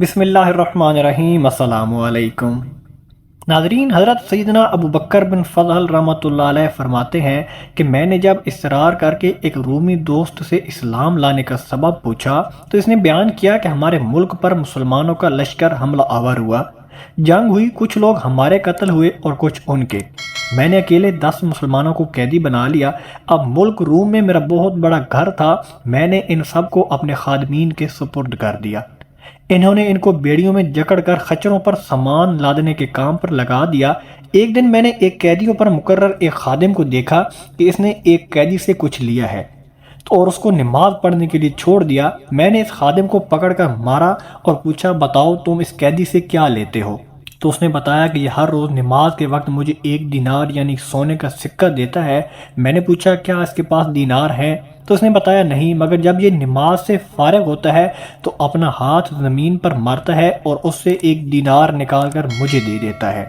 بسم اللہ الرحمن الرحیم۔ السلام علیکم ناظرین، حضرت سیدنا ابو بکر بن فضل رحمۃ اللہ علیہ فرماتے ہیں کہ میں نے جب اصرار کر کے ایک رومی دوست سے اسلام لانے کا سبب پوچھا تو اس نے بیان کیا کہ ہمارے ملک پر مسلمانوں کا لشکر حملہ آور ہوا، جنگ ہوئی، کچھ لوگ ہمارے قتل ہوئے اور کچھ ان کے۔ میں نے اکیلے 10 مسلمانوں کو قیدی بنا لیا۔ اب ملک روم میں میرا بہت بڑا گھر تھا، میں نے ان سب کو اپنے خادمین کے سپرد کر دیا۔ انہوں نے ان کو بیڑیوں میں جکڑ کر خچروں پر سامان لادنے کے کام پر لگا دیا۔ ایک دن میں نے ایک قیدیوں پر مقرر ایک خادم کو دیکھا کہ اس نے ایک قیدی سے کچھ لیا ہے اور اس کو نماز پڑھنے کے لیے چھوڑ دیا۔ میں نے اس خادم کو پکڑ کر مارا اور پوچھا، بتاؤ تم اس قیدی سے کیا لیتے ہو؟ تو اس نے بتایا کہ یہ ہر روز نماز کے وقت مجھے 1 دینار یعنی سونے کا سکہ دیتا ہے۔ میں نے پوچھا، کیا اس کے پاس دینار ہیں؟ تو اس نے بتایا نہیں، مگر جب یہ نماز سے فارغ ہوتا ہے تو اپنا ہاتھ زمین پر مارتا ہے اور اس سے 1 دینار نکال کر مجھے دے دیتا ہے۔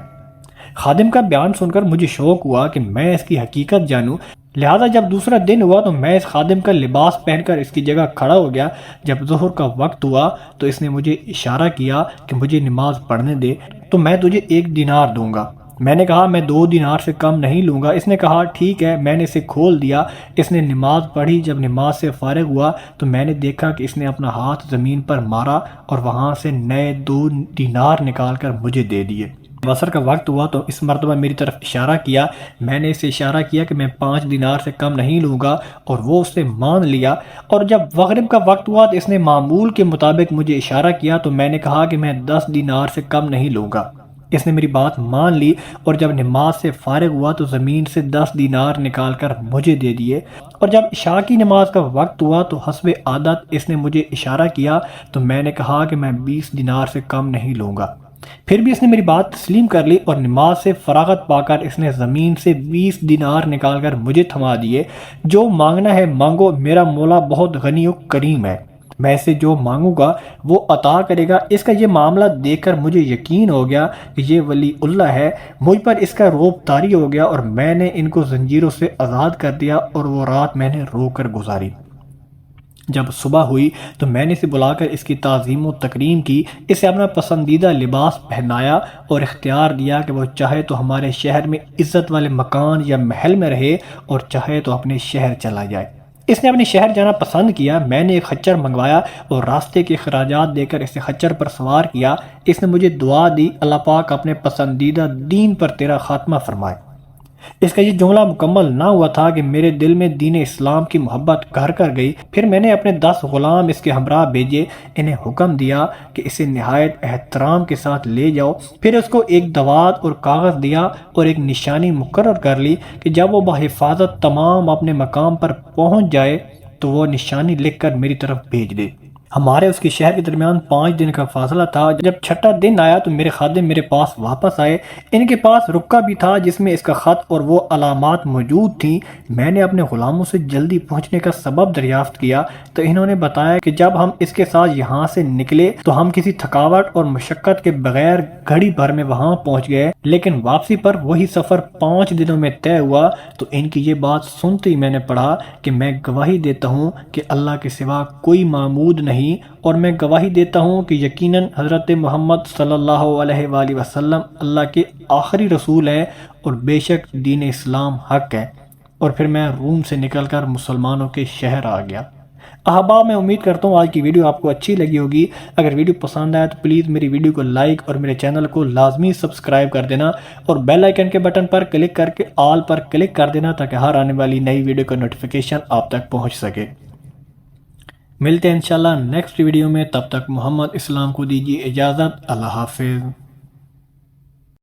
خادم کا بیان سن کر مجھے شوق ہوا کہ میں اس کی حقیقت جانوں، لہذا جب دوسرا دن ہوا تو میں اس خادم کا لباس پہن کر اس کی جگہ کھڑا ہو گیا۔ جب ظہر کا وقت ہوا تو اس نے مجھے اشارہ کیا کہ مجھے نماز پڑھنے دے تو میں تجھے 1 دینار دوں گا۔ میں نے کہا میں 2 دینار سے کم نہیں لوں گا۔ اس نے کہا ٹھیک ہے۔ میں نے اسے کھول دیا، اس نے نماز پڑھی۔ جب نماز سے فارغ ہوا تو میں نے دیکھا کہ اس نے اپنا ہاتھ زمین پر مارا اور وہاں سے نئے 2 دینار نکال کر مجھے دے دیے۔ عصر کا وقت ہوا تو اس مرتبہ میری طرف اشارہ کیا۔ میں نے اسے اشارہ کیا کہ میں 5 دینار سے کم نہیں لوں گا اور وہ اس سے مان لیا۔ اور جب مغرب کا وقت ہوا تو اس نے معمول کے مطابق مجھے اشارہ کیا تو میں نے کہا کہ میں 10 دینار سے کم نہیں لوں گا۔ اس نے میری بات مان لی اور جب نماز سے فارغ ہوا تو زمین سے 10 دینار نکال کر مجھے دے دیے۔ اور جب عشاء کی نماز کا وقت ہوا تو حسب عادت اس نے مجھے اشارہ کیا تو میں نے کہا کہ میں 20 دینار سے کم نہیں لوں گا۔ پھر بھی اس نے میری بات تسلیم کر لی اور نماز سے فراغت پا کر اس نے زمین سے 20 دینار نکال کر مجھے تھما دیے۔ جو مانگنا ہے مانگو، میرا مولا بہت غنی و کریم ہے، میں اسے جو مانگوں گا وہ عطا کرے گا۔ اس کا یہ معاملہ دیکھ کر مجھے یقین ہو گیا کہ یہ ولی اللہ ہے۔ مجھ پر اس کا روب طاری ہو گیا اور میں نے ان کو زنجیروں سے آزاد کر دیا اور وہ رات میں نے رو کر گزاری۔ جب صبح ہوئی تو میں نے اسے بلا کر اس کی تعظیم و تکریم کی، اسے اپنا پسندیدہ لباس پہنایا اور اختیار دیا کہ وہ چاہے تو ہمارے شہر میں عزت والے مکان یا محل میں رہے اور چاہے تو اپنے شہر چلا جائے۔ اس نے اپنے شہر جانا پسند کیا۔ میں نے ایک خچر منگوایا اور راستے کے اخراجات دے کر اسے خچر پر سوار کیا۔ اس نے مجھے دعا دی، اللہ پاک اپنے پسندیدہ دین پر تیرا خاتمہ فرمائے۔ اس کا یہ جملہ مکمل نہ ہوا تھا کہ میرے دل میں دین اسلام کی محبت گھر کر گئی۔ پھر میں نے اپنے 10 غلام اس کے ہمراہ بھیجے، انہیں حکم دیا کہ اسے نہایت احترام کے ساتھ لے جاؤ۔ پھر اس کو ایک دوات اور کاغذ دیا اور ایک نشانی مقرر کر لی کہ جب وہ بحفاظت تمام اپنے مقام پر پہنچ جائے تو وہ نشانی لکھ کر میری طرف بھیج دے۔ ہمارے اس کے شہر کے درمیان 5 دن کا فاصلہ تھا۔ جب 6واں دن آیا تو میرے خادم میرے پاس واپس آئے۔ ان کے پاس رکہ بھی تھا جس میں اس کا خط اور وہ علامات موجود تھیں۔ میں نے اپنے غلاموں سے جلدی پہنچنے کا سبب دریافت کیا تو انہوں نے بتایا کہ جب ہم اس کے ساتھ یہاں سے نکلے تو ہم کسی تھکاوٹ اور مشقت کے بغیر گھڑی بھر میں وہاں پہنچ گئے، لیکن واپسی پر وہی سفر 5 دنوں میں طے ہوا۔ تو ان کی یہ بات سنتے ہی میں نے پڑھا کہ میں گواہی دیتا ہوں کہ اللہ کے سوا کوئی معبود نہیں، اور میں گواہی دیتا ہوں کہ یقیناً حضرت محمد صلی اللہ علیہ وآلہ وسلم اللہ کے آخری رسول ہیں اور بے شک دین اسلام حق ہے۔ اور پھر میں روم سے نکل کر مسلمانوں کے شہر آ گیا۔ احباب، میں امید کرتا ہوں آج کی ویڈیو آپ کو اچھی لگی ہوگی۔ اگر ویڈیو پسند آئے تو پلیز میری ویڈیو کو لائک اور میرے چینل کو لازمی سبسکرائب کر دینا اور بیل آئیکن کے بٹن پر کلک کر کے آل پر کلک کر دینا تاکہ ہر آنے والی نئی ویڈیو کا نوٹیفیکیشن آپ تک پہنچ سکے۔ ملتے ہیں انشاءاللہ نیکسٹ ویڈیو میں، تب تک محمد اسلام کو دیجیے اجازت۔ اللہ حافظ۔